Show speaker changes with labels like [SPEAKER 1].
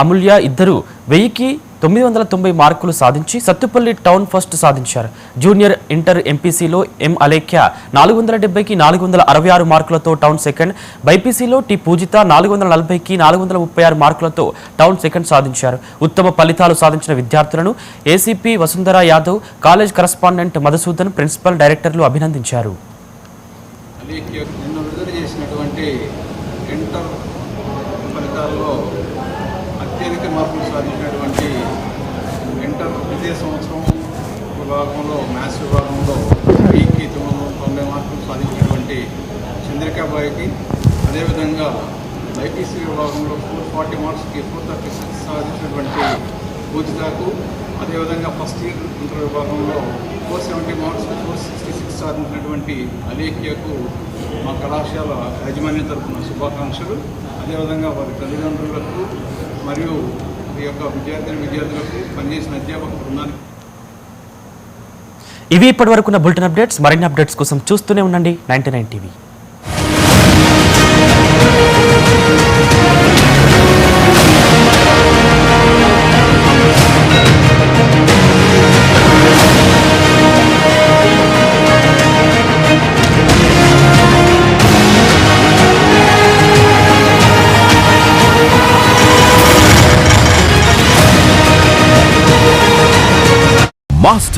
[SPEAKER 1] అమూల్య ఇద్దరు 1000కి 990 మార్కులు సాధించి సత్తుపల్లి టౌన్ ఫస్ట్ సాధించారు. జూనియర్ ఇంటర్ ఎంపీసీలో ఎం అలేఖ్య 470కి 466 మార్కులతో టౌన్ సెకండ్, బైపీసీలో టి పూజిత 440కి 436 మార్కులతో టౌన్ సెకండ్ సాధించారు. ఉత్తమ ఫలితాలు సాధించిన విద్యార్థులను ACP Vasundhara Yadav, college correspondent Madhusudan, principal, డైరెక్టర్లు అభినందించారు.
[SPEAKER 2] అత్యధిక మార్కులు సాధించినటువంటి ఇంటర్ ద్వితీయ సంవత్సరం విభాగంలో మ్యాథ్స్ విభాగంలో 990 మార్కులు సాధించినటువంటి చంద్రికాబాయికి, అదేవిధంగా బైపీసీ విభాగంలో 440 మార్క్స్కి 436 సాధించినటువంటి పూజితాకు, అదేవిధంగా ఫస్ట్ ఇయర్ ఇంటర్ విభాగంలో 470 మార్క్స్కి 466 సాధించినటువంటి అలేఖ్యకు మా కళాశాల యాజమాన్యం తరఫున శుభాకాంక్షలు. అదేవిధంగా వారి తల్లిదండ్రులకు మరియు ఈ యొక్క విద్యార్థులకు పనిచేసిన అధ్యాపక బృందానికి.
[SPEAKER 1] ఇవి ఇప్పటివరకున్న బులెటిన్ అప్డేట్స్. మరిన్ని అప్డేట్స్ కోసం చూస్తూనే ఉండండి 99 టీవీ.
[SPEAKER 3] మాస్టర్